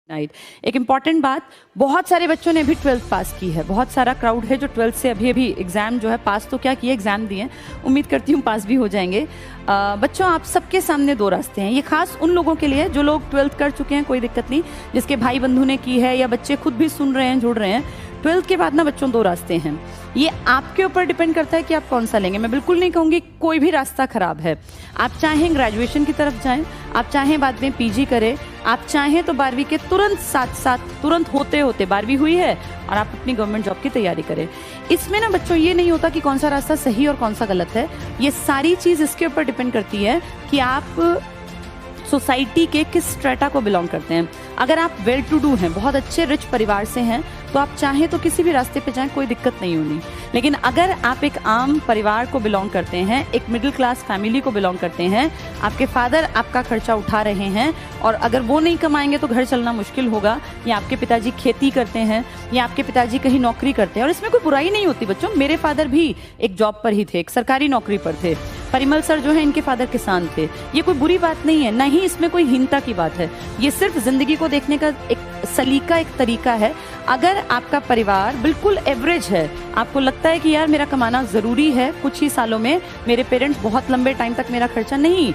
Right. एक important बात, बहुत सारे बच्चों ने अभी 12th पास की है, बहुत सारा क्राउड है जो 12th से अभी अभी एग्ज़ाम जो है पास तो क्या किए, एग्ज़ाम दिए, उम्मीद करती हूँ पास भी हो जाएंगे। बच्चों, आप सबके सामने दो रास्ते हैं। ये खास उन लोगों के लिए जो लोग 12th कर चुके हैं, कोई दिक्कत नहीं, जिसके भाई बंधु ने की है या बच्चे खुद भी सुन रहे हैं, जुड़ रहे हैं। 12th के बाद ना बच्चों दो रास्ते हैं, ये आपके ऊपर डिपेंड करता है कि आप कौन सा लेंगे। मैं बिल्कुल नहीं कहूँगी कोई भी रास्ता खराब है। आप चाहें ग्रेजुएशन की तरफ जाएं, आप चाहें बाद में पीजी करें, आप चाहें तो 12वीं के तुरंत साथ साथ तुरंत होते होते 12वीं हुई है और आप अपनी गवर्नमेंट जॉब की तैयारी करें। इसमें ना बच्चों ये नहीं होता कि कौन सा रास्ता सही और कौन सा गलत है। ये सारी चीज़ इसके ऊपर डिपेंड करती है कि आप सोसाइटी के किस स्ट्रेटा को बिलोंग करते हैं। अगर आप वेल टू डू हैं, बहुत अच्छे रिच परिवार से हैं, तो आप चाहें तो किसी भी रास्ते पे जाएं, कोई दिक्कत नहीं होनी। लेकिन अगर आप एक आम परिवार को बिलोंग करते हैं, एक मिडिल क्लास फैमिली को बिलोंग करते हैं, आपके फादर आपका खर्चा उठा रहे हैं और अगर वो नहीं कमाएंगे तो घर चलना मुश्किल होगा, या आपके पिताजी खेती करते हैं या आपके पिताजी कहीं नौकरी करते हैं, और इसमें कोई बुराई नहीं होती बच्चों। मेरे फादर भी एक जॉब पर ही थे, एक सरकारी नौकरी पर थे। परिमल सर जो है, इनके फादर किसान थे। ये कोई बुरी बात नहीं है, ना ही इसमें कोई हीनता की बात है। ये सिर्फ जिंदगी को देखने का एक सलीका, एक तरीका है। अगर आपका परिवार बिल्कुल एवरेज है, आपको लगता है कि यार मेरा कमाना ज़रूरी है, कुछ ही सालों में मेरे पेरेंट्स बहुत लंबे टाइम तक मेरा खर्चा नहीं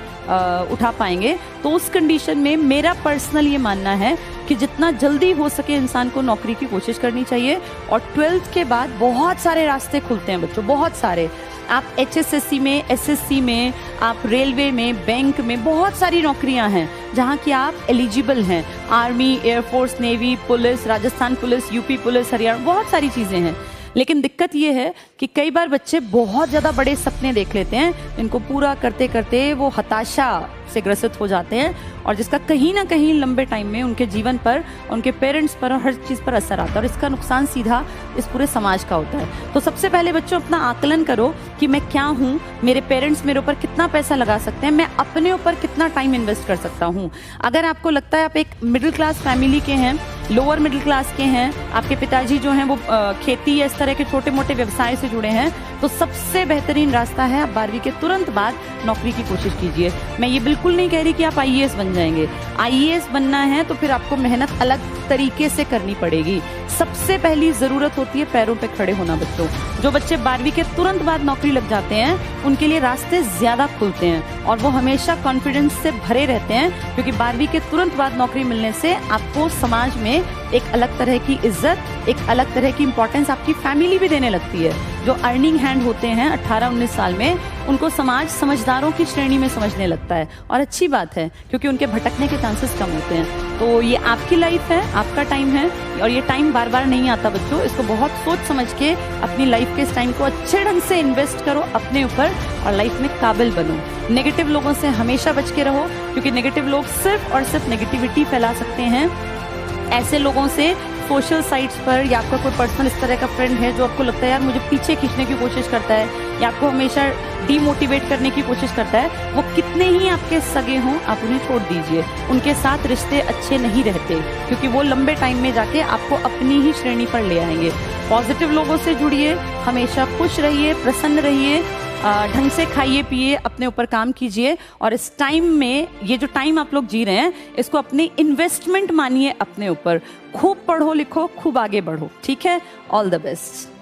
उठा पाएंगे, तो उस कंडीशन में मेरा पर्सनल ये मानना है कि जितना जल्दी हो सके इंसान को नौकरी की कोशिश करनी चाहिए। और 12th के बाद बहुत सारे रास्ते खुलते हैं बच्चों, बहुत सारे। आप HSSC में, SSC में, आप रेलवे में, बैंक में, बहुत सारी नौकरियां हैं जहां कि आप एलिजिबल हैं। Army, air force, navy, police, Rajasthan police, UP police, Haryana, बहुत सारी चीज़ें हैं। लेकिन दिक्कत ये है कि कई बार बच्चे बहुत ज़्यादा बड़े सपने देख लेते हैं, इनको पूरा करते करते वो हताशा से ग्रसित हो जाते हैं, और जिसका कहीं ना कहीं लंबे टाइम में उनके जीवन पर, उनके पेरेंट्स पर और हर चीज़ पर असर आता है, और इसका नुकसान सीधा इस पूरे समाज का होता है। तो सबसे पहले बच्चों अपना आकलन करो कि मैं क्या हूँ, मेरे पेरेंट्स मेरे ऊपर कितना पैसा लगा सकते हैं, मैं अपने ऊपर कितना टाइम इन्वेस्ट कर सकता हूँ। अगर आपको लगता है आप एक मिडिल क्लास फैमिली के हैं, लोअर मिडिल क्लास के हैं, आपके पिताजी जो हैं वो खेती या इस तरह के छोटे मोटे व्यवसाय से जुड़े हैं, तो सबसे बेहतरीन रास्ता है आप 12वीं के तुरंत बाद नौकरी की कोशिश कीजिए। मैं ये बिल्कुल नहीं कह रही कि आप IAS बन जाएंगे। IAS बनना है तो फिर आपको मेहनत अलग तरीके से करनी पड़ेगी। सबसे पहली ज़रूरत होती है पैरों पे खड़े होना बच्चों। जो बच्चे 12वीं के तुरंत बाद नौकरी लग जाते हैं, उनके लिए रास्ते ज़्यादा खुलते हैं और वो हमेशा कॉन्फिडेंस से भरे रहते हैं, क्योंकि 12वीं के तुरंत बाद नौकरी मिलने से आपको समाज में एक अलग तरह की इज्जत, एक अलग तरह की इंपॉर्टेंस आपकी फैमिली भी देने लगती है। जो अर्निंग हैंड होते हैं 18-19 साल में, उनको समाज समझदारों की श्रेणी में समझने लगता है, और अच्छी बात है क्योंकि उनके भटकने के चांसेस कम होते हैं। तो ये आपकी लाइफ है, आपका टाइम है, और ये टाइम बार बार नहीं आता बच्चों। इसको बहुत सोच समझ के अपनी लाइफ के इस टाइम को अच्छे ढंग से इन्वेस्ट करो अपने ऊपर, और लाइफ में काबिल बनो। नेगेटिव लोगों से हमेशा बच के रहो, क्योंकि नेगेटिव लोग सिर्फ और सिर्फ नेगेटिविटी फैला सकते हैं। ऐसे लोगों से सोशल साइट्स पर, या आपका कोई पर्सनल इस तरह का फ्रेंड है जो आपको लगता है यार मुझे पीछे खींचने की कोशिश करता है या आपको हमेशा डीमोटिवेट करने की कोशिश करता है, वो कितने ही आपके सगे हों, आप उन्हें छोड़ दीजिए। उनके साथ रिश्ते अच्छे नहीं रहते, क्योंकि वो लंबे टाइम में जाके आपको अपनी ही श्रेणी पर ले आएंगे। पॉजिटिव लोगों से जुड़िए, हमेशा खुश रहिए, प्रसन्न रहिए, ढंग से खाइए पिए, अपने ऊपर काम कीजिए, और इस टाइम में, ये जो टाइम आप लोग जी रहे हैं, इसको अपनी इन्वेस्टमेंट मानिए अपने ऊपर। खूब पढ़ो लिखो, खूब आगे बढ़ो, ठीक है? All the best.